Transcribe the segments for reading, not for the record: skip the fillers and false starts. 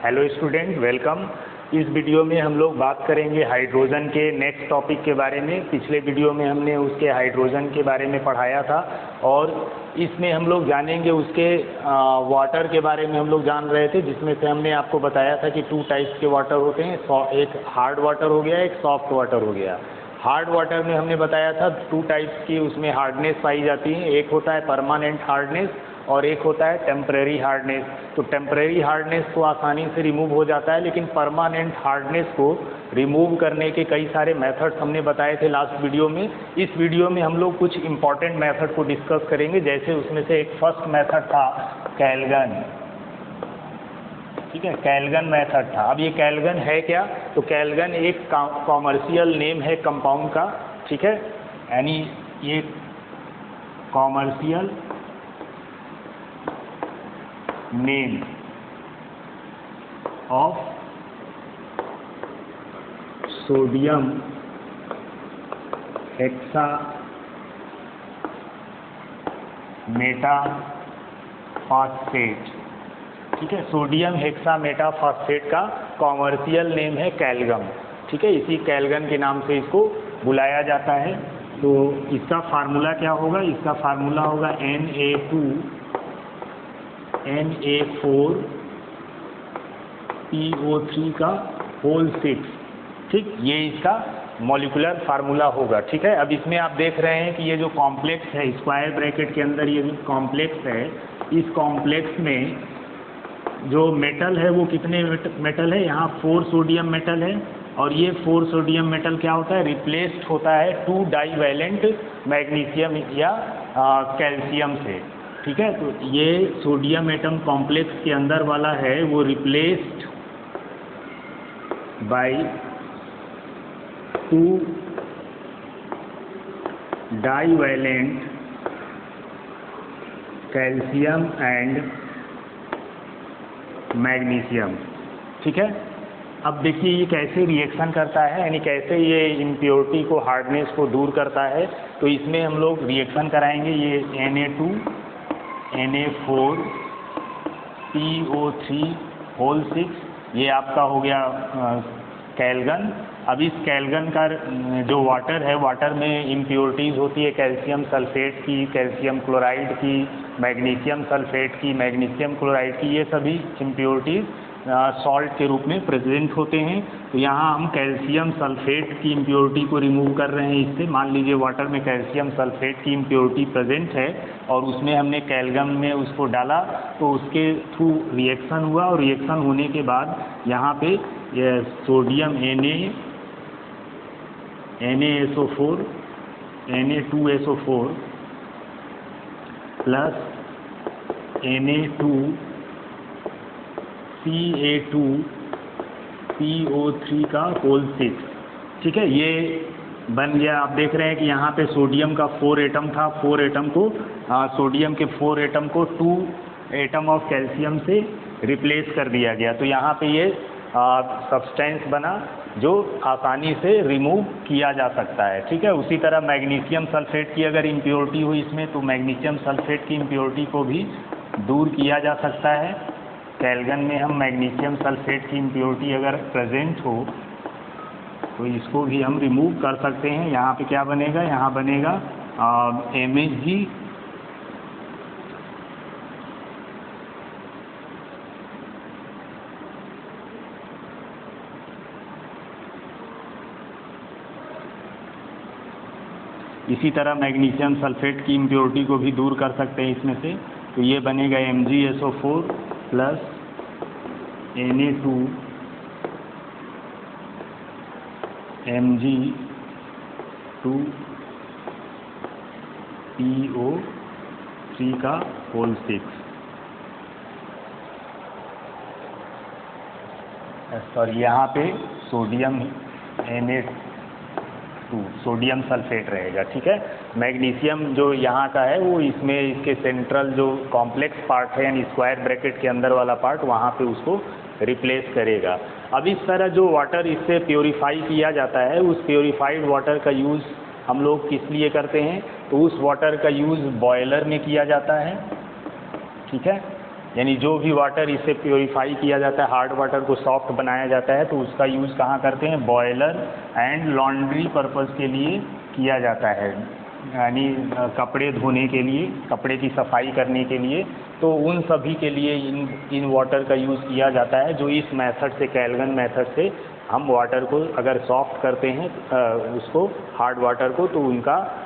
Hello student, welcome. इस video में हम लोग बात करेंगे हाइड्रोजन के नेक्स्ट टॉपिक के बारे में। पिछले वीडियो में हमने उसके हाइड्रोजन के बारे में पढ़ाया था और इसमें हम लोग जानेंगे उसके वाटर के बारे में हम लोग जान रहे थे, जिसमें से हमने आपको बताया था कि 2 टाइप्स के वाटर होते हैं। एक हार्ड वाटर हो गया, एक सॉफ्ट वाटर हो गया। हार्ड वाटर में हमने बताया था 2 टाइप्स की उसमें हार्डनेस पाई जाती है। एक होता है परमानेंट हार्डनेस और एक होता है टेम्परेरी हार्डनेस। तो टेम्परेरी हार्डनेस तो आसानी से रिमूव हो जाता है, लेकिन परमानेंट हार्डनेस को रिमूव करने के कई सारे मेथड्स हमने बताए थे लास्ट वीडियो में। इस वीडियो में हम लोग कुछ इंपॉर्टेंट मेथड को डिस्कस करेंगे, जैसे उसमें से एक फर्स्ट मेथड था कैल्गन। ठीक है, कैल्गन मेथड था। अब ये कैल्गन है क्या? तो कैल्गन एक कॉमर्शियल नेम है कंपाउंड का। ठीक है, यानी ये commercial name of sodium hexametaphosphate. ठीक है, सोडियम हेक्सा मेटाफॉस्फेट का कॉमर्शियल नेम है कैल्गम। ठीक है, इसी कैल्गन के नाम से इसको बुलाया जाता है। तो इसका फार्मूला क्या होगा? इसका फार्मूला होगा Na2NA4PO3 का होल 6। ठीक, ये इसका मॉलिक्यूलर फार्मूला होगा। ठीक है, अब इसमें आप देख रहे हैं कि ये जो कॉम्प्लेक्स है स्क्वायर ब्रैकेट के अंदर, ये जो कॉम्प्लेक्स है, इस कॉम्प्लेक्स में जो मेटल है वो कितने मेटल है? यहाँ 4 सोडियम मेटल है और ये 4 सोडियम मेटल क्या होता है? रिप्लेस्ड होता है 2 डाईवैलेंट मैग्नीशियम या कैल्शियम से। ठीक है, तो ये सोडियम एटम कॉम्प्लेक्स के अंदर वाला है वो replaced by 2 divalent calcium and magnesium. ठीक है, अब देखिए ये कैसे रिएक्शन करता है, यानी कैसे ये इम्प्योरिटी को, हार्डनेस को दूर करता है। तो इसमें हम लोग रिएक्शन कराएंगे। ये Na2NA4PO3 होल 6, ये आपका हो गया कैल्गन। अब इस कैल्गन का जो वाटर है, वाटर में इम्प्योरिटीज़ होती है कैल्शियम सल्फेट की, कैल्शियम क्लोराइड की, मैग्नीशियम सल्फेट की, मैग्नीशियम क्लोराइड की, ये सभी इम्प्योरिटीज़ सॉल्ट के रूप में प्रेजेंट होते हैं। तो यहाँ हम कैल्शियम सल्फेट की इम्प्योरिटी को रिमूव कर रहे हैं इससे। मान लीजिए वाटर में कैल्शियम सल्फेट की इम्प्योरिटी प्रेजेंट है और उसमें हमने कैल्गन में उसको डाला, तो उसके थ्रू रिएक्शन हुआ और रिएक्शन होने के बाद यहाँ पे ये sodium NaSO4 Na2SO4 plus Na2Ca2PO3 का होल 6। ठीक है, ये बन गया। आप देख रहे हैं कि यहाँ पे सोडियम का 4 एटम था, 4 एटम को सोडियम के 4 एटम को 2 एटम ऑफ कैल्शियम से रिप्लेस कर दिया गया। तो यहाँ पे ये सब्सटेंस बना जो आसानी से रिमूव किया जा सकता है। ठीक है, उसी तरह मैग्नीशियम सल्फेट की अगर इम्प्योरिटी हो इसमें, तो मैग्नीशियम सल्फेट की इम्प्योरिटी को भी दूर किया जा सकता है। कैल्गन में हम मैग्नीशियम सल्फेट की इम्प्योरिटी अगर प्रेजेंट हो तो इसको भी हम रिमूव कर सकते हैं। यहाँ पे क्या बनेगा? यहाँ बनेगा MHG इसी तरह मैग्नीशियम सल्फेट की इम्प्योरिटी को भी दूर कर सकते हैं इसमें से। तो ये बनेगा MgSO4 प्लस Na2MgPO3 का होल 6। सॉरी, यहाँ पे सोडियम Na2 सोडियम सल्फेट रहेगा। ठीक है, मैग्नीशियम जो यहाँ का है वो इसमें इसके सेंट्रल जो कॉम्प्लेक्स पार्ट है यानी स्क्वायर ब्रैकेट के अंदर वाला पार्ट, वहाँ पे उसको रिप्लेस करेगा। अब इस तरह जो वाटर इससे प्योरीफाई किया जाता है, उस प्योरीफाइड वाटर का यूज़ हम लोग किस लिए करते हैं? तो उस वाटर का यूज़ बॉयलर में किया जाता है। ठीक है, यानी जो भी वाटर इससे प्योरीफाई किया जाता है, हार्ड वाटर को सॉफ्ट बनाया जाता है, तो उसका यूज़ कहाँ करते हैं? बॉयलर एंड लॉन्ड्री पर्पज़ के लिए किया जाता है, यानी कपड़े धोने के लिए, कपड़े की सफाई करने के लिए। तो उन सभी के लिए इन वाटर का यूज़ किया जाता है, जो इस मेथड से, कैल्गन मेथड से हम वाटर को अगर सॉफ्ट करते हैं उसको, हार्ड वाटर को, तो उनका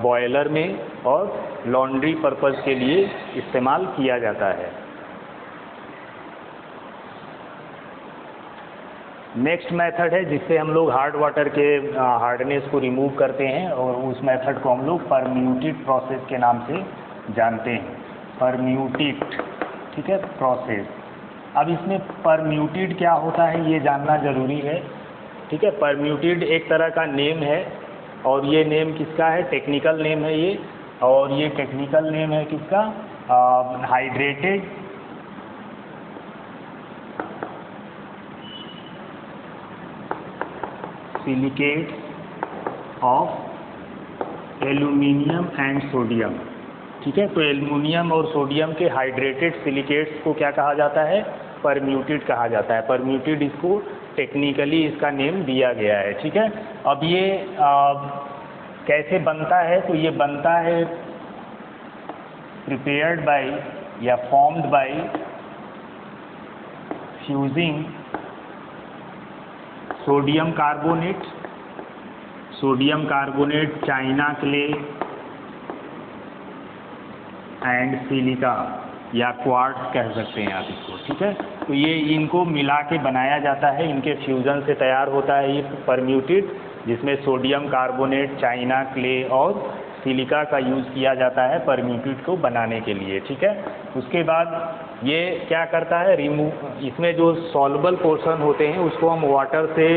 बॉयलर में और लॉन्ड्री पर्पज़ के लिए इस्तेमाल किया जाता है। नेक्स्ट मेथड है जिससे हम लोग हार्ड वाटर के हार्डनेस को रिमूव करते हैं, और उस मेथड को हम लोग परम्यूटेड प्रोसेस के नाम से जानते हैं। परम्यूटेड, ठीक है, प्रोसेस। अब इसमें परम्यूटेड क्या होता है ये जानना ज़रूरी है, ठीक है। परम्यूटेड एक तरह का नेम है, और ये नेम किसका है? टेक्निकल नेम है ये, और ये टेक्निकल नेम है किसका? Hydrated silicates of aluminium and sodium, ठीक है। तो एल्यूमिनियम और सोडियम के हाइड्रेटेड सिलिकेट्स को क्या कहा जाता है? परम्यूटेड कहा जाता है। परम्यूटेड इसको टेक्निकली इसका नेम दिया गया है, ठीक है। अब ये कैसे बनता है? तो ये बनता है प्रिपेयर्ड बाय या formed by fusing sodium carbonate, China clay and silica, या क्वार्ट्ज कह सकते हैं आप इसको, ठीक है। तो ये इनको मिला के बनाया जाता है, इनके फ्यूज़न से तैयार होता है ये परम्यूटेड, जिसमें सोडियम कार्बोनेट, चाइना क्ले और सिलिका का यूज़ किया जाता है परम्यूटेड को बनाने के लिए, ठीक है। उसके बाद ये क्या करता है? इसमें जो सॉल्युबल पोर्शन होते हैं उसको हम वाटर से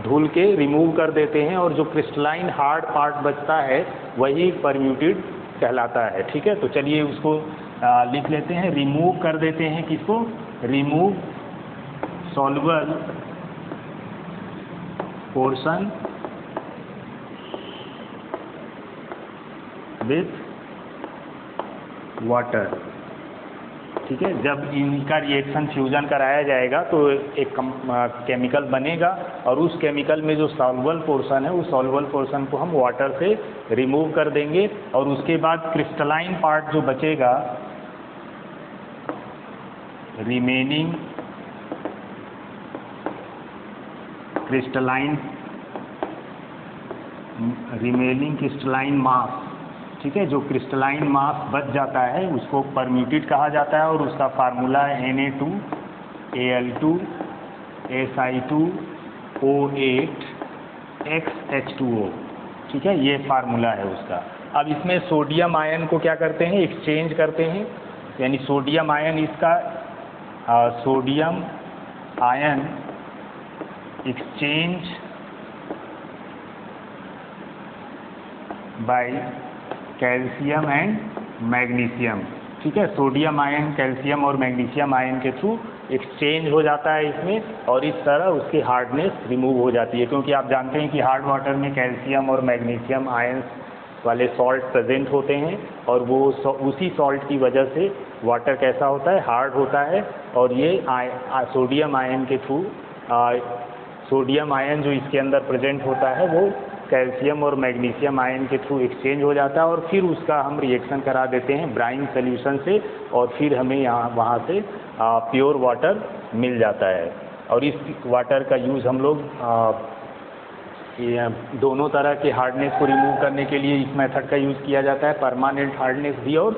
धुल के रिमूव कर देते हैं, और जो क्रिस्टलाइन हार्ड पार्ट बचता है वही परम्यूटेड कहलाता है, ठीक है। तो चलिए उसको लिख लेते हैं। रिमूव कर देते हैं किसको? Remove soluble portion with water, ठीक है। जब इनका रिएक्शन फ्यूजन कराया जाएगा तो एक केमिकल बनेगा, और उस केमिकल में जो सॉल्युबल पोर्शन है उस सॉल्युबल पोर्शन को हम वाटर से रिमूव कर देंगे, और उसके बाद क्रिस्टलाइन पार्ट जो बचेगा, रिमेनिंग क्रिस्टलाइन मास, ठीक है, जो क्रिस्टलाइन मास बच जाता है उसको परम्यूटेड कहा जाता है, और उसका फार्मूला है Na2Al2O8XH2O, ठीक है, ये फार्मूला है उसका। अब इसमें सोडियम आयन को क्या करते हैं? एक्सचेंज करते हैं, यानी सोडियम आयन इसका sodium ion exchange by calcium and magnesium, ठीक है। सोडियम आयन कैल्शियम और मैग्नीशियम आयन के थ्रू एक्सचेंज हो जाता है इसमें, और इस तरह उसकी हार्डनेस रिमूव हो जाती है, क्योंकि आप जानते हैं कि हार्ड वाटर में कैल्शियम और मैग्नीशियम आयंस वाले सॉल्ट प्रेजेंट होते हैं, और वो उसी सॉल्ट की वजह से वाटर कैसा होता है? हार्ड होता है। और ये सोडियम आयन के थ्रू सोडियम आयन जो इसके अंदर प्रेजेंट होता है वो कैल्शियम और मैग्नीशियम आयन के थ्रू एक्सचेंज हो जाता है, और फिर उसका हम रिएक्शन करा देते हैं ब्राइन सोल्यूशन से, और फिर हमें वहाँ से प्योर वाटर मिल जाता है। और इस वाटर का यूज़ हम लोग दोनों तरह के हार्डनेस को रिमूव करने के लिए इस मेथड का यूज़ किया जाता है, परमानेंट हार्डनेस भी और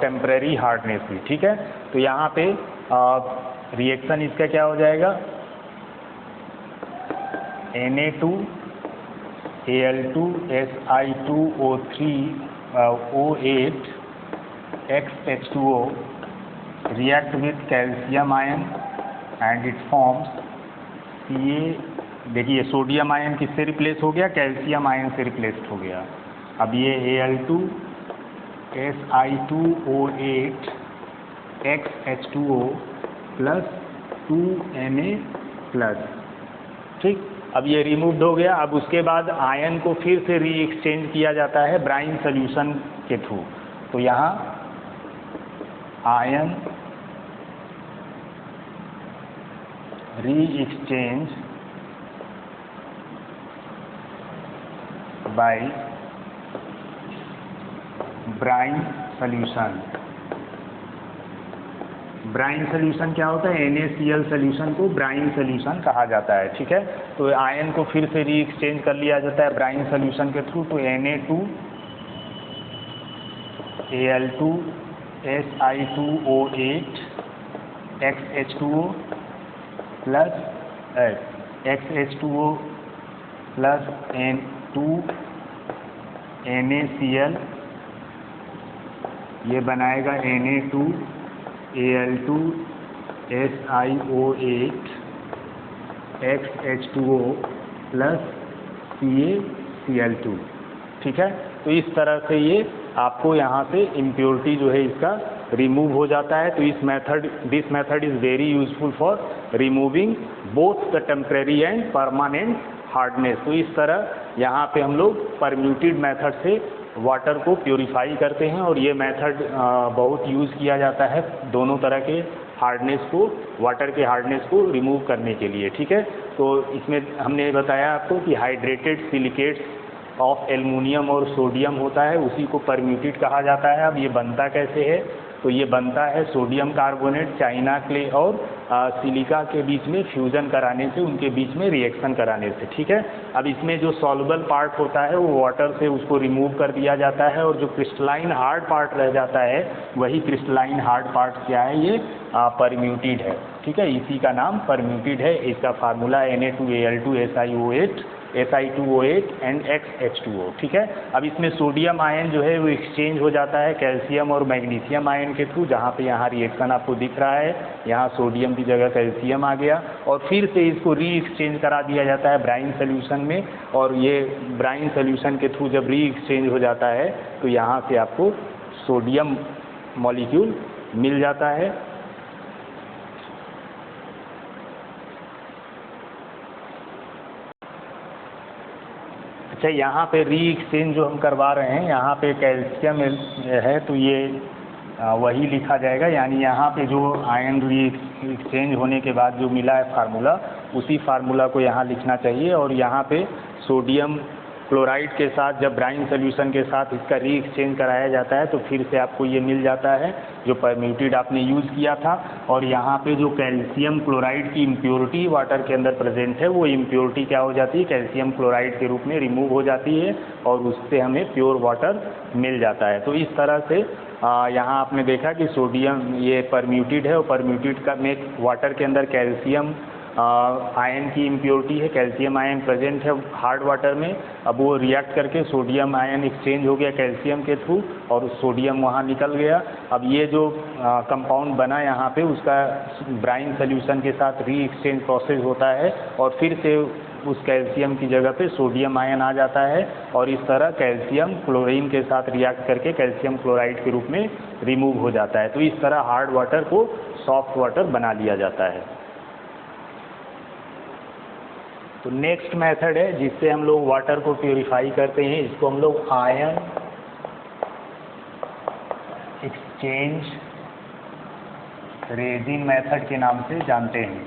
टेम्परेरी हार्डनेस भी, ठीक है। तो यहाँ पे रिएक्शन इसका क्या हो जाएगा? Na2Si2O3O8XH2O react with calcium ion and it forms ये देखिए सोडियम आयन किससे रिप्लेस हो गया? कैल्शियम आयन से रिप्लेस्ड हो गया। अब ये Al2Si2O8XH2O प्लस 2Na प्लस, ठीक। अब ये रिमूव्ड हो गया। अब उसके बाद आयन को फिर से री एक्सचेंज किया जाता है ब्राइन सोल्यूशन के थ्रू। तो यहाँ ion re-exchange by brine solution. Brine solution क्या होता है? NaCl सॉल्यूशन को ब्राइन सॉल्यूशन कहा जाता है, ठीक है। तो आयन को फिर से री एक्सचेंज कर लिया जाता है ब्राइन सॉल्यूशन के थ्रू। तो Na2Al2 Si2O8 XH2O plus XH2O plus N2 NaCl, ये बनाएगा Na2Al2 SiO8 XH2O plus CaCl2, ठीक है। तो इस तरह से ये आपको यहाँ से इम्प्योरिटी जो है इसका रिमूव हो जाता है। तो this method is very useful for removing both the temporary and permanent hardness. तो इस तरह यहाँ पे हम लोग परम्यूटेड मेथड से वाटर को प्योरीफाई करते हैं और ये मेथड बहुत यूज़ किया जाता है दोनों तरह के हार्डनेस को, वाटर के हार्डनेस को रिमूव करने के लिए, ठीक है। तो इसमें हमने बताया आपको कि हाइड्रेटेड सिलिकेट्स ऑफ एल्युमिनियम और सोडियम होता है, उसी को परम्यूटेड कहा जाता है। अब ये बनता कैसे है? तो ये बनता है सोडियम कार्बोनेट, चाइना क्ले और सिलिका के बीच में फ्यूज़न कराने से, उनके बीच में रिएक्शन कराने से, ठीक है। अब इसमें जो सॉल्युबल पार्ट होता है वो वाटर से उसको रिमूव कर दिया जाता है और जो क्रिस्टलाइन हार्ड पार्ट रह जाता है वही क्रिस्टलाइन हार्ड पार्ट क्या है? ये परम्यूटेड है, ठीक है। इसी का नाम परम्यूटेड है। इसका formula Na2Al2 Si2O8 and XH2O, ठीक है। अब इसमें सोडियम आयन जो है वो एक्सचेंज हो जाता है कैल्शियम और मैग्नीशियम आयन के थ्रू, जहाँ पे यहाँ रिएक्शन आपको दिख रहा है, यहाँ सोडियम की जगह कैल्शियम आ गया और फिर से इसको री एक्सचेंज करा दिया जाता है ब्राइन सोल्यूशन में। और ये ब्राइन सोल्यूशन के थ्रू जब री एक्सचेंज हो जाता है तो यहाँ से आपको सोडियम मॉलिक्यूल मिल जाता है। अच्छा, यहाँ पे री एक्सचेंज जो हम करवा रहे हैं, यहाँ पे कैल्शियम है तो ये वही लिखा जाएगा, यानी यहाँ पे जो आयन री एक्सचेंज होने के बाद जो मिला है फार्मूला, उसी फार्मूला को यहाँ लिखना चाहिए। और यहाँ पे सोडियम क्लोराइड के साथ जब ब्राइन सोल्यूशन के साथ इसका री एक्सचेंज कराया जाता है तो फिर से आपको ये मिल जाता है जो परम्यूटेड आपने यूज़ किया था। और यहाँ पे जो कैल्शियम क्लोराइड की इम्प्योरिटी वाटर के अंदर प्रेजेंट है, वो इम्प्योरिटी क्या हो जाती है? कैल्शियम क्लोराइड के रूप में रिमूव हो जाती है और उससे हमें प्योर वाटर मिल जाता है। तो इस तरह से यहाँ आपने देखा कि सोडियम ये परम्यूटेड है और परम्यूटेड का में वाटर के अंदर कैल्शियम आयन की इम्प्योरिटी है, कैल्शियम आयन प्रेजेंट है हार्ड वाटर में। अब वो रिएक्ट करके सोडियम आयन एक्सचेंज हो गया कैल्शियम के थ्रू और सोडियम वहाँ निकल गया। अब ये जो कंपाउंड बना यहाँ पे उसका ब्राइन सोल्यूशन के साथ री एक्सचेंज प्रोसेस होता है और फिर से उस कैल्शियम की जगह पे सोडियम आयन आ जाता है और इस तरह कैल्शियम क्लोरीन के साथ रिएक्ट करके कैल्शियम क्लोराइड के रूप में रिमूव हो जाता है। तो इस तरह हार्ड वाटर को सॉफ्ट वाटर बना लिया जाता है। तो नेक्स्ट मेथड है जिससे हम लोग वाटर को प्योरीफाई करते हैं, इसको हम लोग आयन एक्सचेंज रेजिंग मेथड के नाम से जानते हैं,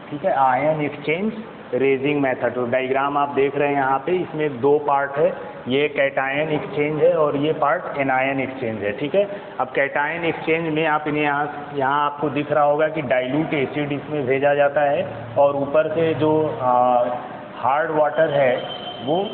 ठीक है। आयन एक्सचेंज रेजिंग मेथड, तो डायग्राम आप देख रहे हैं यहाँ पे, इसमें दो पार्ट है, ये कैटायन एक्सचेंज है और ये पार्ट एनायन एक्सचेंज है, ठीक है। अब कैटायन एक्सचेंज में आप इन्हें यहाँ आपको दिख रहा होगा कि डाइल्यूट एसिड इसमें भेजा जाता है और ऊपर से जो हार्ड वाटर है वो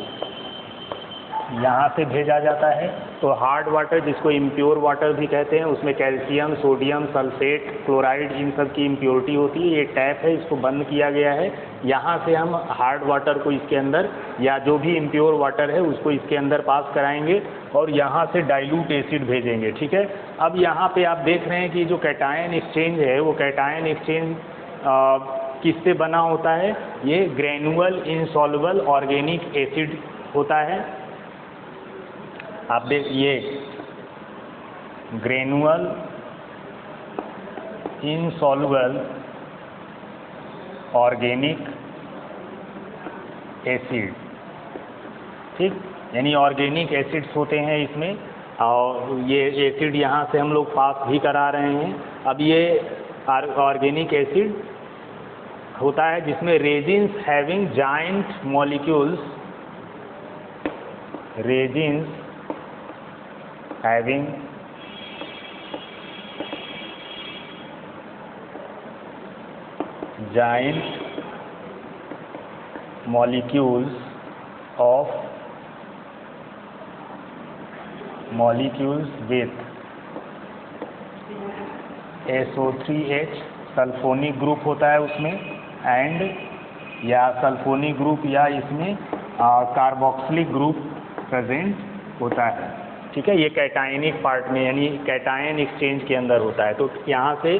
यहाँ से भेजा जाता है। तो हार्ड वाटर जिसको इम्प्योर वाटर भी कहते हैं, उसमें कैल्शियम, सोडियम, सल्फेट, क्लोराइड, इन सब की इम्प्योरिटी होती है। ये टैप है, इसको बंद किया गया है। यहाँ से हम हार्ड वाटर को इसके अंदर या जो भी इम्प्योर वाटर है उसको इसके अंदर पास कराएंगे और यहाँ से डाइल्यूट एसिड भेजेंगे, ठीक है। अब यहाँ पे आप देख रहे हैं कि जो कैटायन एक्सचेंज है वो कैटायन एक्सचेंज किससे बना होता है? ये ग्रेनुअल इनसॉल्युबल ऑर्गेनिक एसिड होता है। आप देख, ये ग्रेनुअल इनसॉल्युबल ऑर्गेनिक एसिड, ठीक, यानी ऑर्गेनिक एसिड्स होते हैं इसमें और ये एसिड यहाँ से हम लोग पास भी करा रहे हैं। अब ये ऑर्गेनिक एसिड होता है जिसमें resins having giant molecules, resins having giant molecules with SO3H sulphonic group होता है उसमें, एंड या सल्फोनिक ग्रुप या इसमें कार्बोक्सिलिक ग्रुप प्रेजेंट होता है। ठीक है, ये कैटायनिक पार्ट में यानी कैटायन एक्सचेंज के अंदर होता है। तो यहाँ से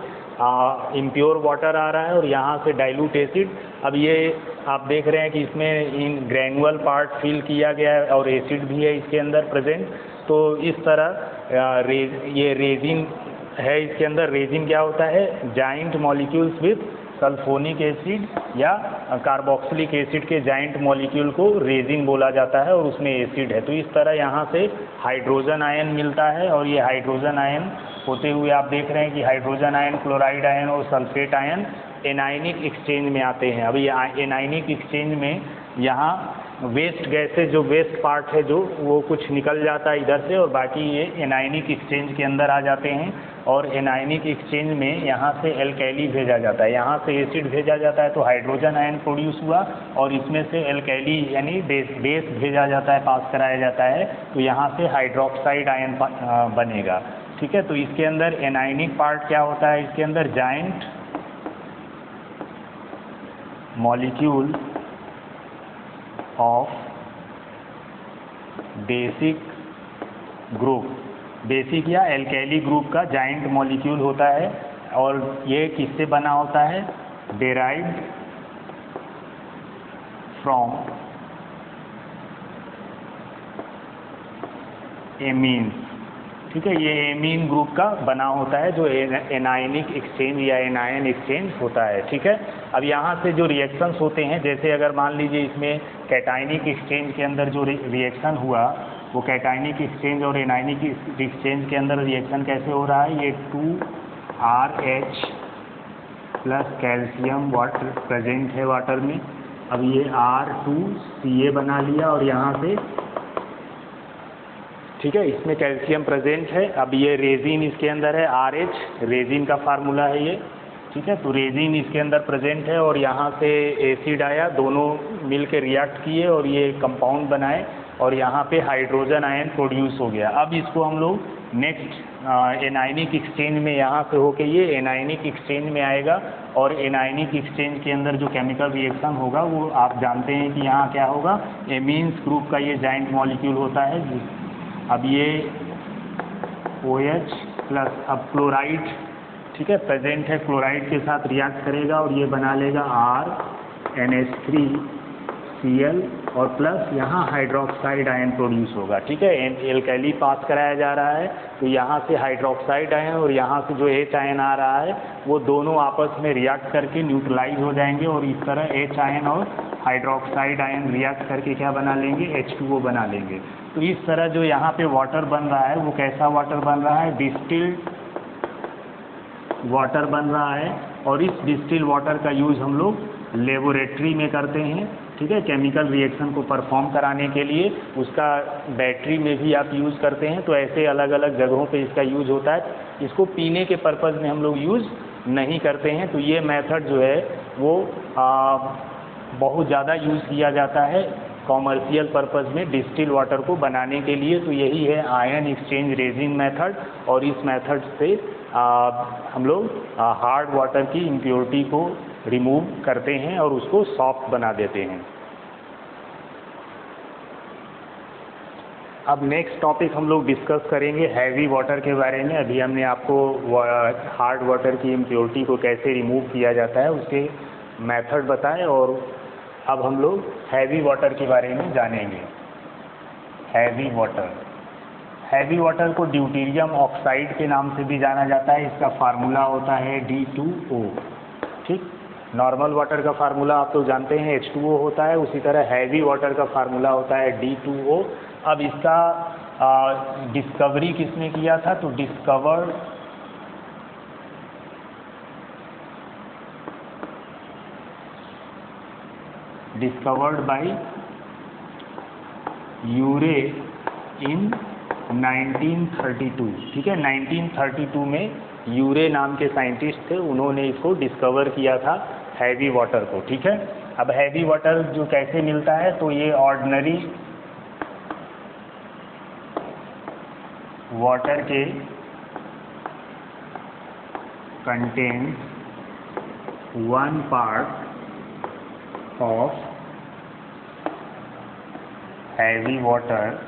इम्प्योर वाटर आ रहा है और यहाँ से डाइल्यूट एसिड। अब ये आप देख रहे हैं कि इसमें इन ग्रैनुअल पार्ट फिल किया गया है और एसिड भी है इसके अंदर प्रेजेंट। तो इस तरह ये रेजिन है, इसके अंदर रेजिन क्या होता है, giant molecules with sulphonic acid या कार्बोक्सिलिक एसिड के जाइंट मॉलिक्यूल को रेजिन बोला जाता है और उसमें एसिड है। तो इस तरह यहाँ से हाइड्रोजन आयन मिलता है और ये हाइड्रोजन आयन होते हुए आप देख रहे हैं कि हाइड्रोजन आयन, क्लोराइड आयन और सल्फेट आयन एनायनिक एक्सचेंज में आते हैं। अभी एनायनिक एक्सचेंज में यहाँ वेस्ट गैसेज, जो वेस्ट पार्ट है जो वो कुछ निकल जाता है इधर से और बाकी ये एनायनिक एक्सचेंज के अंदर आ जाते हैं। और एनायनिक एक्सचेंज में यहाँ से एल्कैली भेजा जाता है, यहाँ से एसिड भेजा जाता है तो हाइड्रोजन आयन प्रोड्यूस हुआ और इसमें से एल्कैली यानी बेस भेजा जाता है, पास कराया जाता है, तो यहाँ से हाइड्रोक्साइड आयन बनेगा। ठीक है, तो इसके अंदर एनायनिक पार्ट क्या होता है, इसके अंदर giant molecule of basic group, basic या एल्कैली ग्रुप का जाइंट मॉलिक्यूल होता है और ये किससे बना होता है, डेराइव्ड फ्रॉम एमीन्स। ठीक है, ये एमीन ग्रुप का बना होता है जो एनायनिक एक्सचेंज या एनायन एक्सचेंज होता है। ठीक है, अब यहाँ से जो रिएक्शंस होते हैं, जैसे अगर मान लीजिए इसमें कैटायनिक एक्सचेंज के अंदर जो रिएक्शन हुआ, वो कैटायनिक एक्सचेंज और एनायनिक एक्सचेंज के अंदर रिएक्शन कैसे हो रहा है, ये 2RH plus calcium water present है वाटर में। अब ये R2Ca बना लिया और यहाँ से, ठीक है, इसमें कैल्शियम प्रेजेंट है। अब ये रेजिन इसके अंदर है, RH रेजिन का फार्मूला है ये। ठीक है, तो रेजिन इसके अंदर प्रेजेंट है और यहाँ से एसिड आया, दोनों मिल के रिएक्ट किए और ये कंपाउंड बनाए और यहाँ पे हाइड्रोजन आयन प्रोड्यूस हो गया। अब इसको हम लोग नेक्स्ट एनायनिक एक्सचेंज में यहाँ से होके ये एनायनिक एक्सचेंज में आएगा और एनायनिक एक्सचेंज के अंदर जो केमिकल रिएक्शन होगा वो आप जानते हैं कि यहाँ क्या होगा, एमीन्स ग्रुप का ये जाइंट मॉलिक्यूल होता है। अब ये OH प्लस अब क्लोराइड, ठीक है, प्रेजेंट है, क्लोराइड के साथ रिएक्ट करेगा और ये बना लेगा RNH3Cl और प्लस यहाँ हाइड्रोक्साइड आयन प्रोड्यूस होगा। ठीक है, एल्कैली पास कराया जा रहा है तो यहाँ से हाइड्रोक्साइड आयन और यहाँ से जो H आयन आ रहा है वो दोनों आपस में रिएक्ट करके न्यूट्रलाइज हो जाएंगे और इस तरह H आयन और हाइड्रोक्साइड आयन रिएक्ट करके क्या बना लेंगे, H2O बना लेंगे। तो इस तरह जो यहाँ पे वाटर बन रहा है वो कैसा वाटर बन रहा है, डिस्टिल्ड वाटर बन रहा है और इस डिस्टिल्ड वाटर का यूज़ हम लोग लेबोरेटरी में करते हैं। ठीक है, केमिकल रिएक्शन को परफॉर्म कराने के लिए उसका बैटरी में भी आप यूज़ करते हैं। तो ऐसे अलग अलग जगहों पे इसका यूज़ होता है। इसको पीने के पर्पज़ में हम लोग यूज़ नहीं करते हैं। तो ये मेथड जो है वो बहुत ज़्यादा यूज़ किया जाता है कॉमर्शियल पर्पज़ में डिस्टिल वाटर को बनाने के लिए। तो यही है आयन एक्सचेंज रेजिन मेथड और इस मेथड से हम लोग हार्ड वाटर की इम्प्योरिटी को रिमूव करते हैं और उसको सॉफ्ट बना देते हैं। अब नेक्स्ट टॉपिक हम लोग डिस्कस करेंगे हैवी वाटर के बारे में। अभी हमने आपको हार्ड वाटर की इम्प्योरिटी को कैसे रिमूव किया जाता है उसके मेथड बताए और अब हम लोग हैवी वाटर के बारे में जानेंगे। हैवी वाटर को ड्यूटेरियम ऑक्साइड के नाम से भी जाना जाता है। इसका फार्मूला होता है D2O। ठीक, नॉर्मल वाटर का फार्मूला आप तो जानते हैं H2O होता है, उसी तरह हैवी वाटर का फार्मूला होता है D2O। अब इसका डिस्कवरी किसने किया था, तो डिस्कवर्ड बाय यूरे इन 1932। ठीक है, 1932 में यूरे नाम के साइंटिस्ट थे, उन्होंने इसको डिस्कवर किया था हैवी वाटर को। ठीक है, अब हैवी वाटर जो कैसे मिलता है, तो ये ऑर्डिनरी वाटर के contains 1 part of heavy water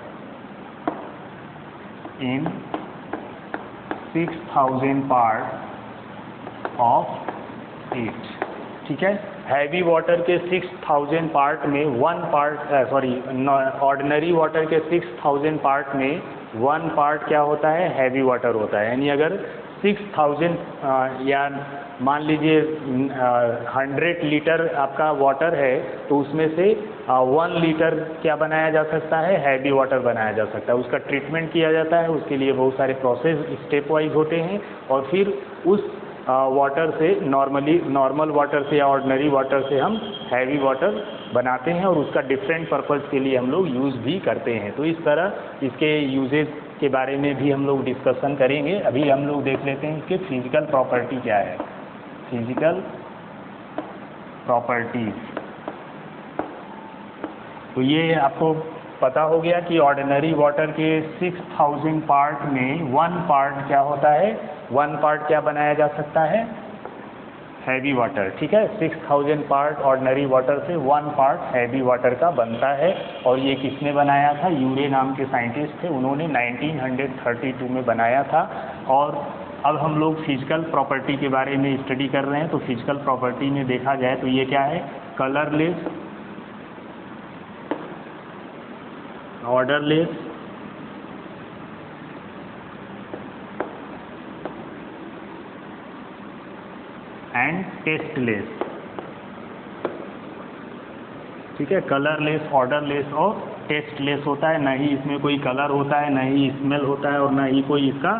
in 6000 part of it. ठीक है, हैवी वाटर के 6000 पार्ट में 1 पार्ट ऑर्डिनरी वाटर के 6000 पार्ट में 1 पार्ट क्या होता है, हैवी वाटर होता है। यानी अगर 6000 या मान लीजिए 100 लीटर आपका वाटर है, तो उसमें से 1 लीटर क्या बनाया जा सकता है, हैवी वाटर बनाया जा सकता है। उसका ट्रीटमेंट किया जाता है, उसके लिए बहुत सारे प्रोसेस स्टेप वाइज होते हैं, और फिर उस वाटर से नॉर्मल वाटर से या ऑर्डिनरी वाटर से हम हैवी वाटर बनाते हैं, और उसका डिफरेंट पर्पज़ के लिए हम लोग यूज़ भी करते हैं। तो इस तरह इसके यूजेज के बारे में भी हम लोग डिस्कशन करेंगे। अभी हम लोग देख लेते हैं इसके फिजिकल प्रॉपर्टी क्या है। फिजिकल प्रॉपर्टीज, तो ये आपको पता हो गया कि ऑर्डिनरी वाटर के 6000 पार्ट में 1 पार्ट क्या होता है, 1 पार्ट क्या बनाया जा सकता है, हैवी वाटर। ठीक है, 6000 पार्ट ऑर्डिनरी वाटर से 1 पार्ट हैवी वाटर का बनता है, और ये किसने बनाया था, यूरे नाम के साइंटिस्ट थे, उन्होंने 1932 में बनाया था। और अब हम लोग फिजिकल प्रॉपर्टी के बारे में स्टडी कर रहे हैं। तो फिजिकल प्रॉपर्टी में देखा जाए तो ये क्या है, कलरलेस, ऑर्डरलेस, एंड टेस्टलेस। ठीक है, कलरलेस, ऑर्डरलेस और टेस्टलेस होता है। ना ही इसमें कोई कलर होता है, ना ही स्मेल होता है, और ना ही कोई इसका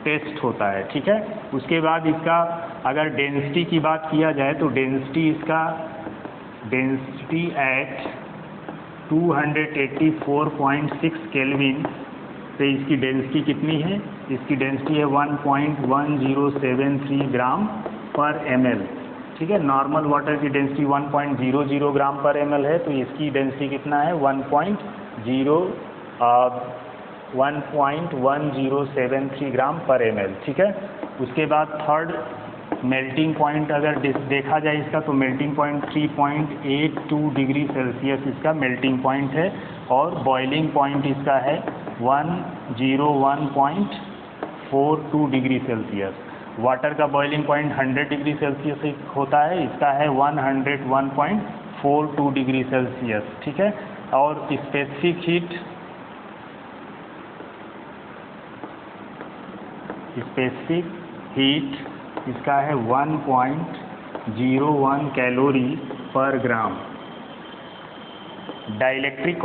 टेस्ट होता है। ठीक है, उसके बाद इसका अगर डेंसिटी की बात किया जाए तो डेंसिटी एट 284.6 केल्विन से इसकी डेंसिटी कितनी है, इसकी डेंसिटी है 1.1073 ग्राम पर ml। ठीक है, नॉर्मल वाटर की डेंसिटी 1.00 ग्राम पर ml है, तो इसकी डेंसिटी कितना है, 1.1073 ग्राम पर ml। ठीक है, उसके बाद थर्ड मेल्टिंग पॉइंट अगर देखा जाए इसका, तो मेल्टिंग पॉइंट 3.82 डिग्री सेल्सियस इसका मेल्टिंग पॉइंट है, और बॉइलिंग पॉइंट इसका है 101.42 डिग्री सेल्सियस। वाटर का बॉइलिंग पॉइंट 100 डिग्री सेल्सियस होता है, इसका है 101.42 डिग्री सेल्सियस। ठीक है, और स्पेसिफिक हीट इसका है 1.01 कैलोरी पर ग्राम। डाइलेक्ट्रिक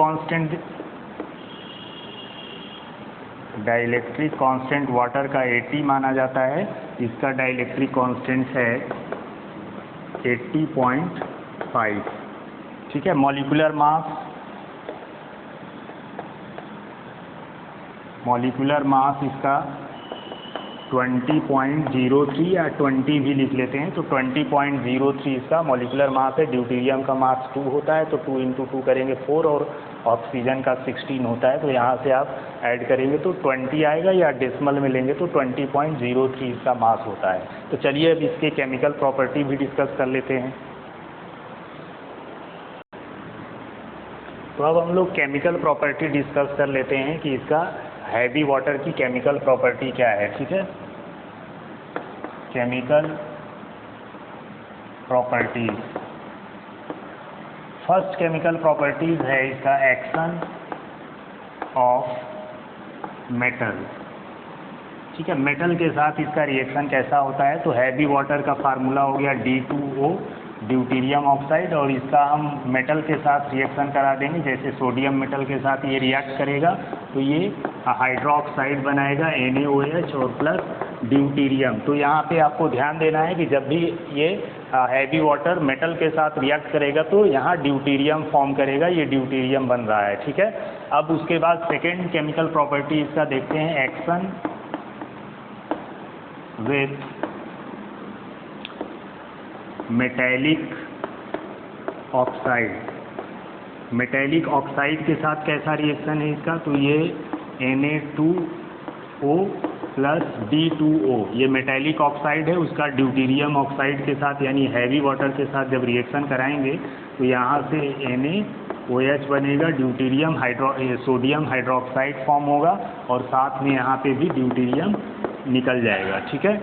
कांस्टेंट वाटर का 80 माना जाता है, इसका डाइलेक्ट्रिक कांस्टेंट है 80.5। ठीक है, मॉलिक्यूलर मास इसका 20.03 या 20 भी लिख लेते हैं, तो 20.03 इसका मॉलिक्यूलर मास है। ड्यूटेरियम का मास 2 होता है, तो 2 × 2 करेंगे 4, और ऑक्सीजन का 16 होता है, तो यहाँ से आप ऐड करेंगे तो 20 आएगा, या डेसिमल में लेंगे तो 20.03 इसका मास होता है। तो चलिए अब इसके केमिकल प्रॉपर्टी भी डिस्कस कर लेते हैं। तो अब हम लोग केमिकल प्रॉपर्टी डिस्कस कर लेते हैं कि इसका हैवी वाटर की केमिकल प्रॉपर्टी क्या है। ठीक है, chemical properties, first chemical properties है इसका एक्शन ऑफ मेटल। ठीक है, मेटल के साथ इसका रिएक्शन कैसा होता है, तो हैवी वाटर का फार्मूला हो गया D2O, ड्यूटीरियम ऑक्साइड, और इसका हम मेटल के साथ रिएक्शन करा देंगे, जैसे सोडियम मेटल के साथ ये रिएक्ट करेगा तो ये हाइड्रोक्साइड बनाएगा NaOH और प्लस ड्यूटीरियम। तो यहाँ पे आपको ध्यान देना है कि जब भी ये हैवी वाटर मेटल के साथ रिएक्ट करेगा तो यहाँ ड्यूटीरियम फॉर्म करेगा, ये ड्यूटीरियम बन रहा है, ठीक है। अब उसके बाद सेकेंड केमिकल प्रॉपर्टी इसका देखते हैं, action with metallic oxide. Metallic oxide के साथ कैसा रिएक्शन है इसका, तो ये Na2O प्लस D2O, ये मेटेलिक ऑक्साइड है, उसका ड्यूटीरियम ऑक्साइड के साथ यानी हैवी वाटर के साथ जब रिएक्शन कराएंगे तो यहाँ से NaOH बनेगा, ड्यूटीरियम सोडियम हाइड्रोक्साइड फॉर्म होगा और साथ में यहाँ पे भी ड्यूटीरियम निकल जाएगा, ठीक है।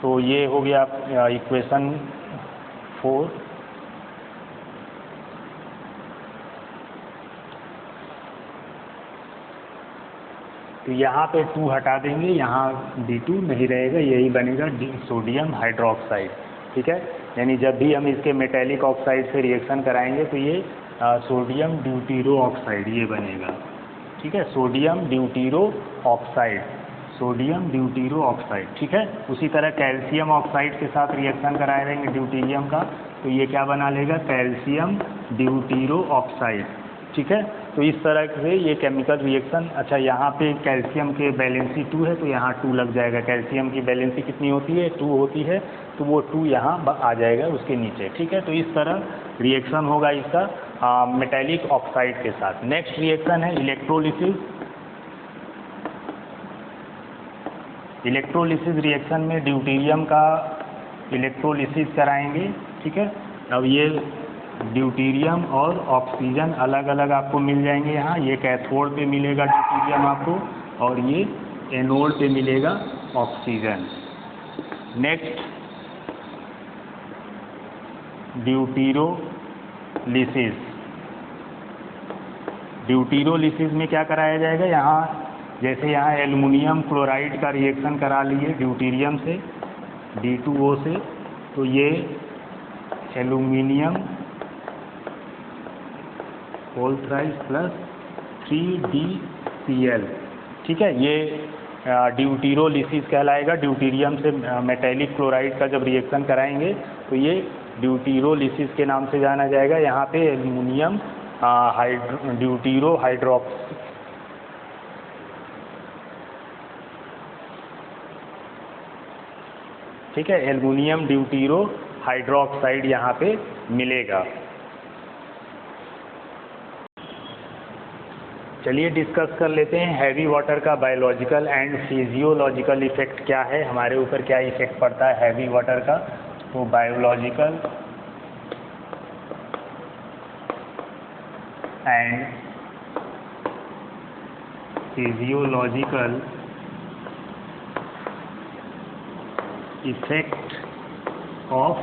तो ये हो गया इक्वेशन 4। तो यहाँ पे 2 हटा देंगे, यहाँ D2 नहीं रहेगा, यही बनेगा सोडियम हाइड्रोक्साइड, ठीक है। यानी जब भी हम इसके मेटेलिक ऑक्साइड से रिएक्शन कराएंगे तो ये सोडियम ड्यूटीरो ऑक्साइड ये बनेगा, ठीक है, सोडियम ड्यूटीरो ऑक्साइड, सोडियम ड्यूटीरो ऑक्साइड, ठीक है। उसी तरह कैल्शियम ऑक्साइड के साथ रिएक्शन कराए रहेंगे ड्यूटीरियम का तो ये क्या बना लेगा, कैल्शियम ड्यूटीरो ऑक्साइड, ठीक है। तो इस तरह से ये केमिकल रिएक्शन, अच्छा यहाँ पे कैल्शियम के वैलेंसी 2 है तो यहाँ 2 लग जाएगा, कैल्शियम की वैलेंसी कितनी होती है, 2 होती है, तो वो 2 यहाँ आ जाएगा उसके नीचे, ठीक है। तो इस तरह रिएक्शन होगा इसका मेटेलिक ऑक्साइड के साथ। नेक्स्ट रिएक्शन है इलेक्ट्रोलिसिस। इलेक्ट्रोलिसिस रिएक्शन में ड्यूटीरियम का इलेक्ट्रोलिसिस कराएंगे, ठीक है। अब ये ड्यूटीरियम और ऑक्सीजन अलग अलग आपको मिल जाएंगे यहाँ, ये कैथोड पे मिलेगा ड्यूटीरियम आपको और ये एनोड पे मिलेगा ऑक्सीजन। नेक्स्ट ड्यूटीरोलिसिस। ड्यूटीरोलिसिस में क्या कराया जाएगा, यहाँ जैसे यहाँ एल्युमिनियम क्लोराइड का रिएक्शन करा लिए ड्यूटीरियम से D2O से, तो ये aluminium whole thrice plus 3DCl, ठीक है, ये ड्यूटीरोलिसिस कहलाएगा। ड्यूटीरियम से मेटेलिक क्लोराइड का जब रिएक्शन कराएंगे तो ये ड्यूटीरोलिसिस के नाम से जाना जाएगा। यहाँ पे एल्युमिनियम ड्यूटीरो हाइड्रोक्साइड, ठीक है, एल्युमिनियम ड्यूटीरो हाइड्रोक्साइड यहाँ पे मिलेगा। चलिए डिस्कस कर लेते हैं हैवी वाटर का बायोलॉजिकल एंड फिजियोलॉजिकल इफेक्ट क्या है, हमारे ऊपर क्या इफेक्ट पड़ता है हैवी वाटर का। तो biological and physiological effect of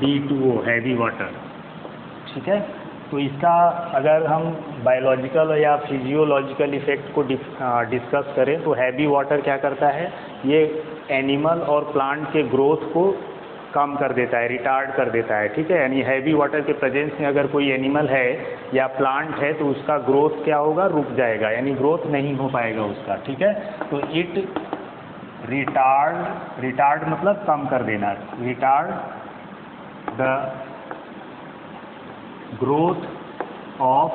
D2O heavy water, ठीक है। तो इसका अगर हम बायोलॉजिकल या फिजियोलॉजिकल इफेक्ट को डिस्कस करें तो हैवी वाटर क्या करता है, ये एनिमल और प्लांट के ग्रोथ को कम कर देता है, रिटार्ड कर देता है, ठीक है। यानी हैवी वाटर के प्रेजेंस में अगर कोई एनिमल है या प्लांट है तो उसका ग्रोथ क्या होगा, रुक जाएगा, यानी ग्रोथ नहीं हो पाएगा उसका, ठीक है। तो इट रिटार्ड मतलब कम कर देना, retard the growth of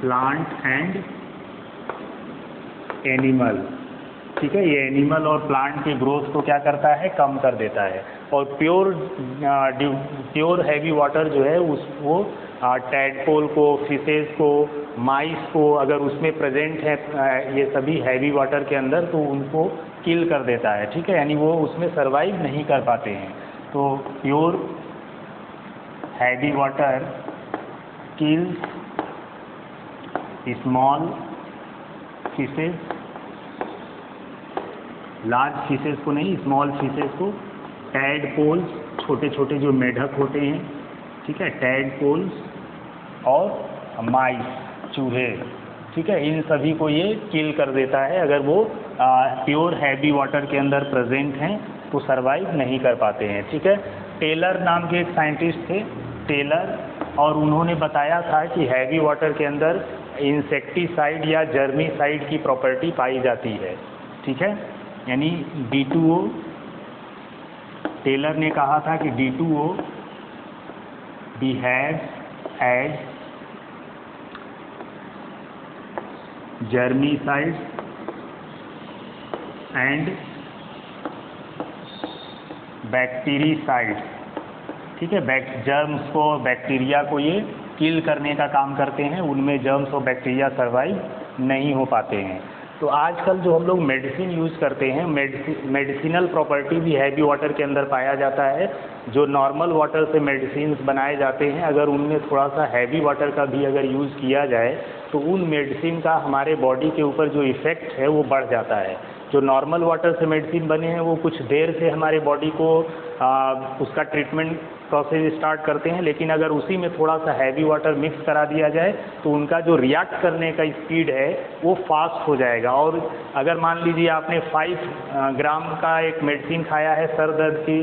plant and animal, ठीक है। ये एनिमल और प्लांट के ग्रोथ को क्या करता है, कम कर देता है। और प्योर हैवी वाटर जो है वो टैडपोल को, फिशेस को, माइस को अगर उसमें प्रेजेंट है ये सभी हैवी वाटर के अंदर तो उनको किल कर देता है, ठीक है, यानी वो उसमें सर्वाइव नहीं कर पाते हैं। तो pure heavy water kills small fishes, large fishes को नहीं, स्मॉल फिशेस को, टैडपोल्स छोटे छोटे जो मेढक होते हैं, ठीक है, टैडपोल्स और माइस चूहे, ठीक है, इन सभी को ये किल कर देता है अगर वो प्योर हैवी वाटर के अंदर प्रेजेंट हैं तो सर्वाइव नहीं कर पाते हैं। ठीक है, टेलर नाम के एक साइंटिस्ट थे, टेलर, और उन्होंने बताया था कि हैवी वाटर के अंदर इंसेक्टिसाइड या जर्मीसाइड की प्रॉपर्टी पाई जाती है। ठीक है, यानी D2O, टेलर ने कहा था कि D2O behaves as germicide and bactericide. ठीक है, जर्म्स को, बैक्टीरिया को ये किल करने का काम करते हैं, उनमें जर्म्स और बैक्टीरिया सर्वाइव नहीं हो पाते हैं। तो आजकल जो हम लोग मेडिसिन यूज़ करते हैं, मेडिसिनल प्रॉपर्टी भी हैवी वाटर के अंदर पाया जाता है। जो नॉर्मल वाटर से मेडिसिन बनाए जाते हैं, अगर उनमें थोड़ा सा हैवी वाटर का भी अगर यूज़ किया जाए तो उन मेडिसिन का हमारे बॉडी के ऊपर जो इफ़ेक्ट है वो बढ़ जाता है। जो नॉर्मल वाटर से मेडिसिन बने हैं वो कुछ देर से हमारे बॉडी को उसका ट्रीटमेंट प्रोसेस स्टार्ट करते हैं, लेकिन अगर उसी में थोड़ा सा हैवी वाटर मिक्स करा दिया जाए तो उनका जो रिएक्ट करने का स्पीड है वो फास्ट हो जाएगा। और अगर मान लीजिए आपने 5 ग्राम का एक मेडिसिन खाया है सर दर्द की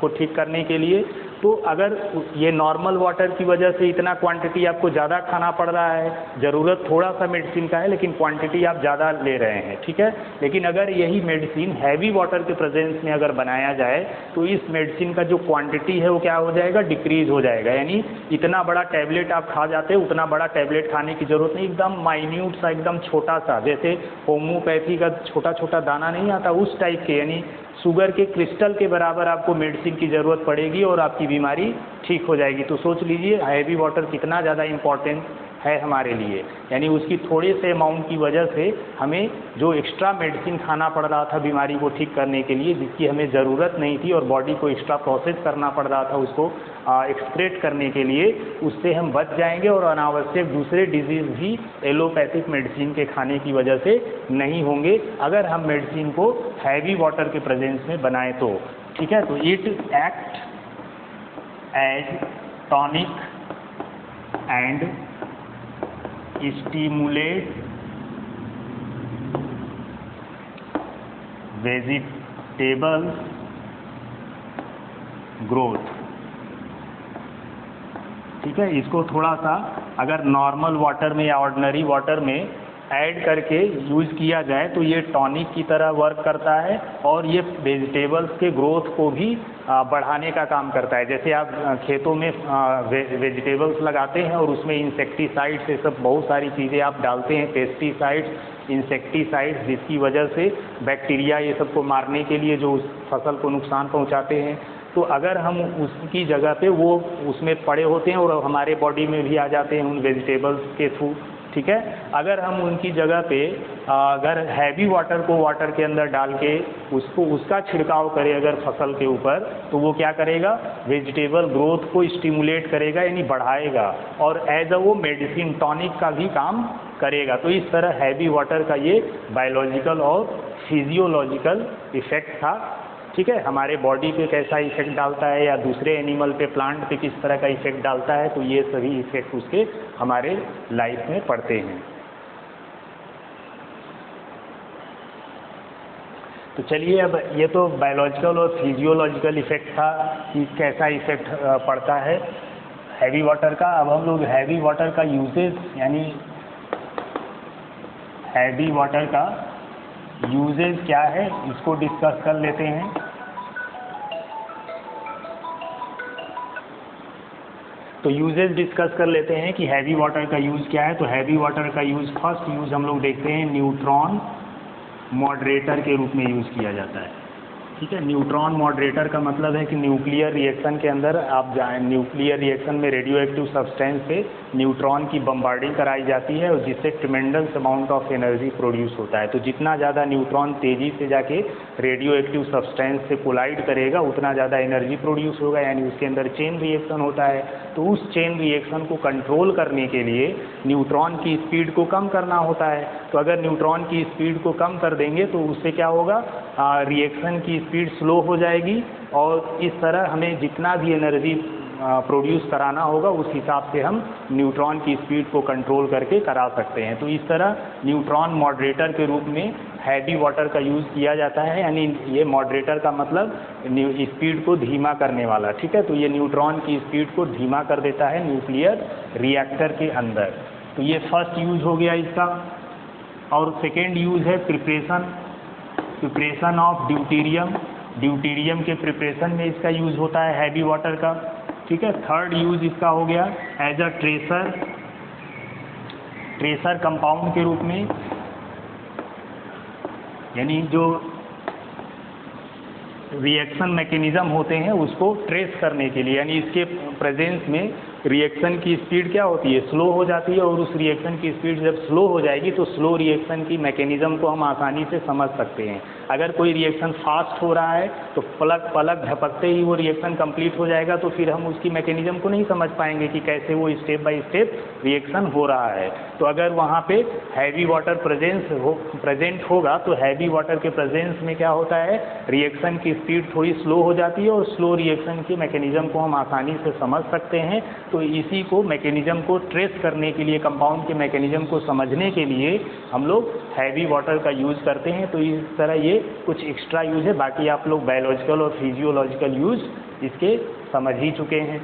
को ठीक करने के लिए, तो अगर ये नॉर्मल वाटर की वजह से इतना क्वांटिटी आपको ज़्यादा खाना पड़ रहा है, ज़रूरत थोड़ा सा मेडिसिन का है लेकिन क्वांटिटी आप ज़्यादा ले रहे हैं। ठीक है, लेकिन अगर यही मेडिसिन हैवी वाटर के प्रेजेंस में अगर बनाया जाए तो इस मेडिसिन का जो क्वांटिटी है वो क्या हो जाएगा, डिक्रीज हो जाएगा। यानी इतना बड़ा टैबलेट आप खा जाते हैं, उतना बड़ा टैबलेट खाने की ज़रूरत नहीं, एकदम माइन्यूट सा, एकदम छोटा सा, जैसे होम्योपैथी का छोटा छोटा दाना नहीं आता उस टाइप के, यानी शुगर के क्रिस्टल के बराबर आपको मेडिसिन की ज़रूरत पड़ेगी और आपकी बीमारी ठीक हो जाएगी। तो सोच लीजिए हैवी वाटर कितना ज़्यादा इम्पॉर्टेंट है हमारे लिए। यानी उसकी थोड़े से अमाउंट की वजह से हमें जो एक्स्ट्रा मेडिसिन खाना पड़ रहा था बीमारी को ठीक करने के लिए, जिसकी हमें ज़रूरत नहीं थी और बॉडी को एक्स्ट्रा प्रोसेस करना पड़ रहा था उसको एक्सक्रेट करने के लिए, उससे हम बच जाएंगे और अनावश्यक दूसरे डिजीज़ भी एलोपैथिक मेडिसिन के खाने की वजह से नहीं होंगे अगर हम मेडिसिन को हैवी वाटर के प्रेजेंस में बनाएं तो। ठीक है, तो it act as tonic and stimulate vegetable growth. ठीक है, इसको थोड़ा सा अगर नॉर्मल वाटर में या ऑर्डिनरी वाटर में ऐड करके यूज़ किया जाए तो ये टॉनिक की तरह वर्क करता है और ये वेजिटेबल्स के ग्रोथ को भी बढ़ाने का काम करता है। जैसे आप खेतों में वेजिटेबल्स लगाते हैं और उसमें इंसेक्टिसाइड्स ये सब बहुत सारी चीज़ें आप डालते हैं, पेस्टिसाइड्स, इंसेक्टिसाइड्स, जिसकी वजह से बैक्टीरिया ये सब को मारने के लिए जो उस फसल को नुकसान पहुंचाते हैं, तो अगर हम उसकी जगह पे वो उसमें पड़े होते हैं और हमारे बॉडी में भी आ जाते हैं उन वेजिटेबल्स के थ्रू। ठीक है, अगर हम उनकी जगह पे अगर हैवी वाटर को वाटर के अंदर डाल के उसका छिड़काव करें अगर फसल के ऊपर, तो वो क्या करेगा, वेजिटेबल ग्रोथ को स्टिमुलेट करेगा, यानी बढ़ाएगा और एज अ वो मेडिसिन टॉनिक का भी काम करेगा। तो इस तरह हैवी वाटर का ये बायोलॉजिकल और फिजियोलॉजिकल इफेक्ट था। ठीक है, हमारे बॉडी पे कैसा इफेक्ट डालता है या दूसरे एनिमल पे, प्लांट पे किस तरह का इफेक्ट डालता है, तो ये सभी इफेक्ट उसके हमारे लाइफ में पड़ते हैं। तो चलिए, अब ये तो बायोलॉजिकल और फिजियोलॉजिकल इफेक्ट था कि कैसा इफेक्ट पड़ता है हैवी वाटर का। अब हम लोग हैवी वाटर का यूजेज, यानी हैवी वाटर का यूजेज क्या है इसको डिस्कस कर लेते हैं। तो यूजेज डिस्कस कर लेते हैं कि हैवी वाटर का यूज़ क्या है। तो हैवी वाटर का यूज़, फर्स्ट यूज़ हम लोग देखते हैं, न्यूट्रॉन मॉडरेटर के रूप में यूज़ किया जाता है। ठीक है, न्यूट्रॉन मॉडरेटर का मतलब है कि न्यूक्लियर रिएक्शन के अंदर आप जाएं, न्यूक्लियर रिएक्शन में रेडियो एक्टिव सब्सटेंस से न्यूट्रॉन की बम्बार्डिंग कराई जाती है और जिससे tremendous amount of energy produce होता है। तो जितना ज़्यादा न्यूट्रॉन तेज़ी से जाके रेडियो एक्टिव सब्सटेंस से कोलाइड करेगा उतना ज़्यादा एनर्जी प्रोड्यूस होगा, यानी उसके अंदर चेन रिएक्शन होता है। तो उस चेन रिएक्शन को कंट्रोल करने के लिए न्यूट्रॉन की स्पीड को कम करना होता है। तो अगर न्यूट्रॉन की स्पीड को कम कर देंगे तो उससे क्या होगा, रिएक्शन की स्पीड स्लो हो जाएगी और इस तरह हमें जितना भी एनर्जी प्रोड्यूस कराना होगा उस हिसाब से हम न्यूट्रॉन की स्पीड को कंट्रोल करके करा सकते हैं। तो इस तरह न्यूट्रॉन मॉडरेटर के रूप में हैवी वाटर का यूज़ किया जाता है, यानी ये मॉडरेटर का मतलब स्पीड को धीमा करने वाला, ठीक है। तो ये न्यूट्रॉन की स्पीड को धीमा कर देता है न्यूक्लियर रिएक्टर के अंदर। तो ये फर्स्ट यूज़ हो गया इसका। और सेकेंड यूज़ है प्रिपरेशन ऑफ ड्यूटेरियम। ड्यूटेरियम के प्रिपरेशन में इसका यूज़ होता है हैवी वाटर का, ठीक है। थर्ड यूज़ इसका हो गया एज अ ट्रेसर कंपाउंड के रूप में, यानी जो रिएक्शन मैकेनिज़्म होते हैं उसको ट्रेस करने के लिए, यानी इसके प्रेजेंस में रिएक्शन की स्पीड क्या होती है, स्लो हो जाती है। और उस रिएक्शन की स्पीड जब स्लो हो जाएगी तो स्लो रिएक्शन की मैकेनिज़्म को हम आसानी से समझ सकते हैं। अगर कोई रिएक्शन फास्ट हो रहा है तो पलक झपकते ही वो रिएक्शन कंप्लीट हो जाएगा, तो फिर हम उसकी मैकेनिज़्म को नहीं समझ पाएंगे कि कैसे वो स्टेप बाय स्टेप रिएक्शन हो रहा है। तो अगर वहाँ पे हैवी वाटर प्रेजेंट होगा तो हैवी वाटर के प्रेजेंस में क्या होता है, रिएक्शन की स्पीड थोड़ी स्लो हो जाती है और स्लो रिएक्शन की मैकेनिज़्म को हम आसानी से समझ सकते हैं। तो इसी को मैकेनिज़्म को ट्रेस करने के लिए, कंपाउंड के मैकेनिज़्म को समझने के लिए हम लोग हैवी वाटर का यूज़ करते हैं। तो इस तरह ये कुछ एक्स्ट्रा यूज़ है, बाकी आप लोग बायोलॉजिकल और फिजियोलॉजिकल यूज़ इसके समझ ही चुके हैं।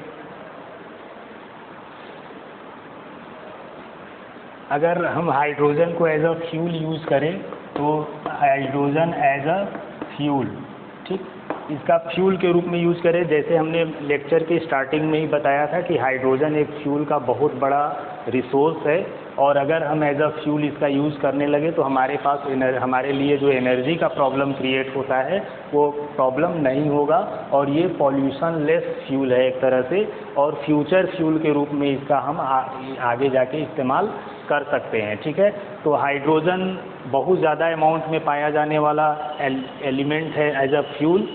अगर हम हाइड्रोजन को एज अ फ्यूल यूज़ करें तो हाइड्रोजन एज अ फ्यूल, ठीक, इसका फ्यूल के रूप में यूज़ करें। जैसे हमने लेक्चर के स्टार्टिंग में ही बताया था कि हाइड्रोजन एक फ्यूल का बहुत बड़ा रिसोर्स है, और अगर हम एज अ फ्यूल इसका यूज़ करने लगे तो हमारे पास हमारे लिए जो एनर्जी का प्रॉब्लम क्रिएट होता है वो प्रॉब्लम नहीं होगा, और ये पॉल्यूशन लेस फ्यूल है एक तरह से, और फ्यूचर फ्यूल के रूप में इसका हम आगे जाके इस्तेमाल कर सकते हैं, ठीक है। तो हाइड्रोजन बहुत ज़्यादा अमाउंट में पाया जाने वाला एलिमेंट है एज अ फ्यूल,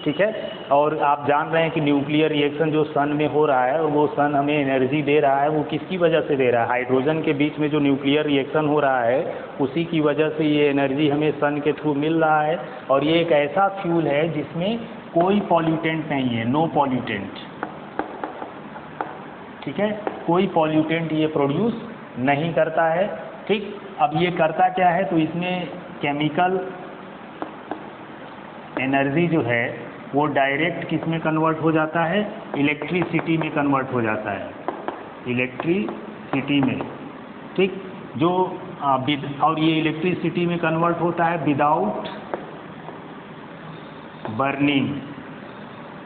ठीक है। और आप जान रहे हैं कि न्यूक्लियर रिएक्शन जो सन में हो रहा है वो सन हमें एनर्जी दे रहा है, वो किसकी वजह से दे रहा है, हाइड्रोजन के बीच में जो न्यूक्लियर रिएक्शन हो रहा है उसी की वजह से ये एनर्जी हमें सन के थ्रू मिल रहा है। और ये एक ऐसा फ्यूल है जिसमें कोई पॉल्यूटेंट नहीं है, नो पॉल्यूटेंट, ठीक है, कोई पॉल्यूटेंट ये प्रोड्यूस नहीं करता है, ठीक। अब ये करता क्या है, तो इसमें केमिकल एनर्जी जो है वो डायरेक्ट किस में कन्वर्ट हो जाता है, इलेक्ट्रिसिटी में कन्वर्ट हो जाता है, इलेक्ट्रिसिटी में, ठीक। जो और ये इलेक्ट्रिसिटी में कन्वर्ट होता है विदाउट बर्निंग,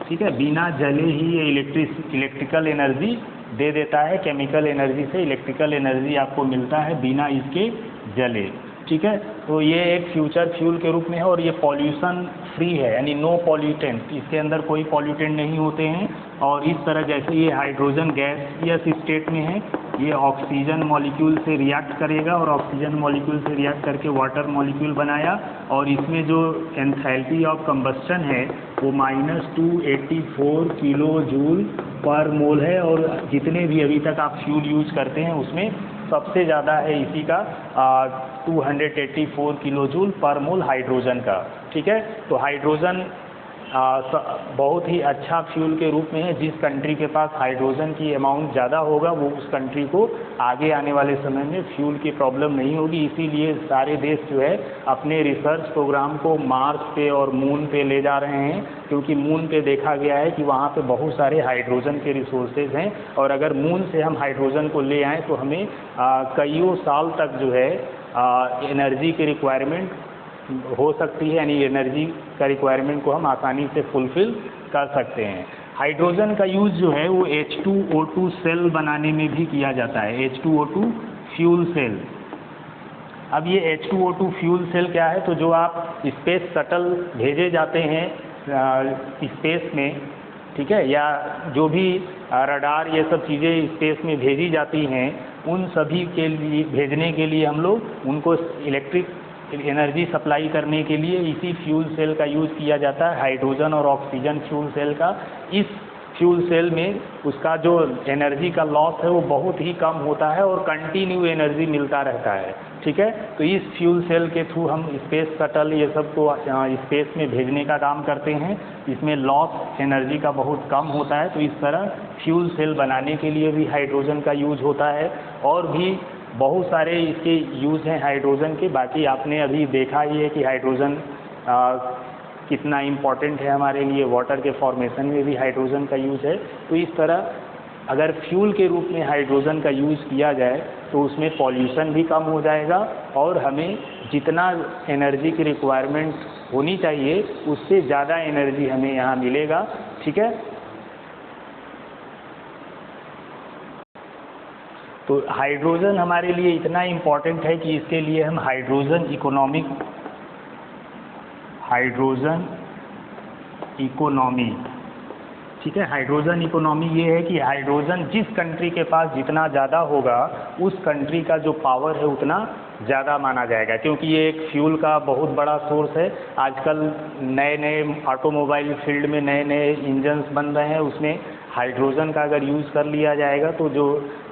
ठीक है, बिना जले ही ये इलेक्ट्रिकल एनर्जी दे देता है। केमिकल एनर्जी से इलेक्ट्रिकल एनर्जी आपको मिलता है बिना इसके जले, ठीक है। तो ये एक फ्यूचर फ्यूल के रूप में है, और ये पॉल्यूशन फ्री है, यानी नो पॉल्यूटेंट, इसके अंदर कोई पॉल्यूटेंट नहीं होते हैं। और इस तरह जैसे ये हाइड्रोजन गैसियस स्टेट में है, ये ऑक्सीजन मॉलिक्यूल से रिएक्ट करेगा, और ऑक्सीजन मॉलिक्यूल से रिएक्ट करके वाटर मॉलिक्यूल बनाया, और इसमें जो एंथैल्पी ऑफ कंबस्टन है वो -284 किलो जूल पर मोल है। और जितने भी अभी तक आप फ्यूल यूज करते हैं उसमें सबसे ज़्यादा है इसी का 284 किलो जूल पर मोल हाइड्रोजन का, ठीक है। तो हाइड्रोजन बहुत ही अच्छा फ्यूल के रूप में है। जिस कंट्री के पास हाइड्रोजन की अमाउंट ज़्यादा होगा वो उस कंट्री को आगे आने वाले समय में फ्यूल की प्रॉब्लम नहीं होगी। इसीलिए सारे देश जो है अपने रिसर्च प्रोग्राम को मार्स पे और मून पे ले जा रहे हैं, क्योंकि मून पे देखा गया है कि वहाँ पे बहुत सारे हाइड्रोजन के रिसोर्सेज हैं, और अगर मून से हम हाइड्रोजन को ले आएँ तो हमें कईयों साल तक जो है एनर्जी की रिक्वायरमेंट हो सकती है, यानी एनर्जी का रिक्वायरमेंट को हम आसानी से फुलफ़िल कर सकते हैं। हाइड्रोजन का यूज़ जो है वो H2O2 सेल बनाने में भी किया जाता है, H2O2 फ्यूल सेल। अब ये H2O2 फ्यूल सेल क्या है, तो जो आप स्पेस शटल भेजे जाते हैं स्पेस में, ठीक है, या जो भी रडार ये सब चीज़ें स्पेस में भेजी जाती हैं, उन सभी के लिए भेजने के लिए हम लोग उनको इलेक्ट्रिक एनर्जी सप्लाई करने के लिए इसी फ्यूल सेल का यूज़ किया जाता है, हाइड्रोजन और ऑक्सीजन फ्यूल सेल का। इस फ्यूल सेल में उसका जो एनर्जी का लॉस है वो बहुत ही कम होता है और कंटिन्यू एनर्जी मिलता रहता है। ठीक है। तो इस फ्यूल सेल के थ्रू हम स्पेस शटल ये सब को स्पेस में भेजने का काम करते हैं। इसमें लॉस एनर्जी का बहुत कम होता है। तो इस तरह फ्यूल सेल बनाने के लिए भी हाइड्रोजन का यूज होता है और भी बहुत सारे इसके यूज़ हैं हाइड्रोजन के। बाकी आपने अभी देखा ही है कि हाइड्रोजन कितना इम्पॉर्टेंट है हमारे लिए, वाटर के फॉर्मेशन में भी हाइड्रोजन का यूज़ है। तो इस तरह अगर फ्यूल के रूप में हाइड्रोजन का यूज़ किया जाए तो उसमें पॉल्यूशन भी कम हो जाएगा और हमें जितना एनर्जी की रिक्वायरमेंट होनी चाहिए उससे ज़्यादा एनर्जी हमें यहाँ मिलेगा, ठीक है। तो हाइड्रोजन हमारे लिए इतना इम्पॉर्टेंट है कि इसके लिए हम हाइड्रोजन इकोनॉमी, ठीक है। हाइड्रोजन इकोनॉमी ये है कि हाइड्रोजन जिस कंट्री के पास जितना ज़्यादा होगा उस कंट्री का जो पावर है उतना ज़्यादा माना जाएगा, क्योंकि ये एक फ्यूल का बहुत बड़ा सोर्स है। आजकल नए नए ऑटोमोबाइल फील्ड में नए नए इंजन्स बन रहे हैं, उसमें हाइड्रोजन का अगर यूज़ कर लिया जाएगा तो जो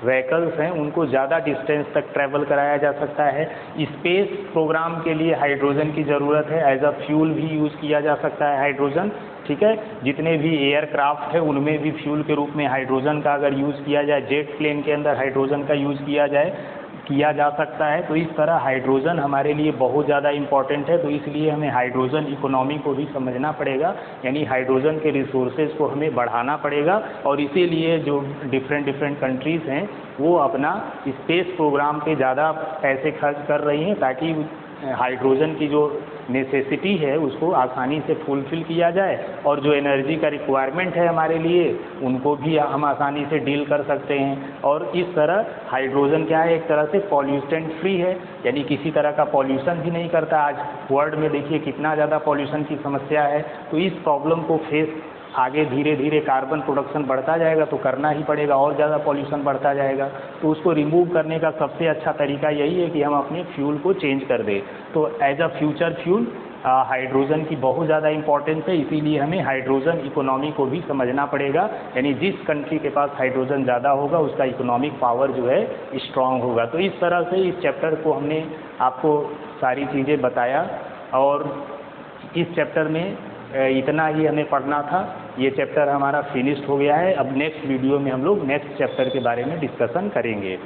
व्हीकल्स हैं उनको ज़्यादा डिस्टेंस तक ट्रैवल कराया जा सकता है। स्पेस प्रोग्राम के लिए हाइड्रोजन की ज़रूरत है, एज अ फ्यूल भी यूज़ किया जा सकता है हाइड्रोजन, ठीक है। जितने भी एयरक्राफ्ट है उनमें भी फ्यूल के रूप में हाइड्रोजन का अगर यूज़ किया जाए, जेट प्लेन के अंदर हाइड्रोजन का यूज़ किया जा सकता है। तो इस तरह हाइड्रोजन हमारे लिए बहुत ज़्यादा इम्पॉर्टेंट है। तो इसलिए हमें हाइड्रोजन इकोनॉमी को भी समझना पड़ेगा, यानी हाइड्रोजन के रिसोर्सेज को हमें बढ़ाना पड़ेगा। और इसीलिए जो डिफरेंट कंट्रीज़ हैं वो अपना स्पेस प्रोग्राम पे ज़्यादा पैसे खर्च कर रही हैं ताकि हाइड्रोजन की जो नेसेसिटी है उसको आसानी से फुलफ़िल किया जाए और जो एनर्जी का रिक्वायरमेंट है हमारे लिए उनको भी हम आसानी से डील कर सकते हैं। और इस तरह हाइड्रोजन क्या है, एक तरह से पॉल्यूटेंट फ्री है, यानी किसी तरह का पॉल्यूशन भी नहीं करता। आज वर्ल्ड में देखिए कितना ज़्यादा पॉल्यूशन की समस्या है। तो इस प्रॉब्लम को फेस आगे धीरे धीरे कार्बन प्रोडक्शन बढ़ता जाएगा तो करना ही पड़ेगा, और ज़्यादा पॉल्यूशन बढ़ता जाएगा। तो उसको रिमूव करने का सबसे अच्छा तरीका यही है कि हम अपने फ्यूल को चेंज कर दें। तो as a future fuel hydrogen की बहुत ज़्यादा इंपॉर्टेंस है, इसीलिए हमें हाइड्रोजन इकोनॉमी को भी समझना पड़ेगा। यानी जिस कंट्री के पास हाइड्रोजन ज़्यादा होगा उसका इकोनॉमिक पावर जो है स्ट्रांग होगा। तो इस तरह से इस चैप्टर को हमने आपको सारी चीज़ें बताया और इस चैप्टर में इतना ही हमें पढ़ना था। ये चैप्टर हमारा फिनिश्ड हो गया है। अब नेक्स्ट वीडियो में हम लोग नेक्स्ट चैप्टर के बारे में डिस्कशन करेंगे।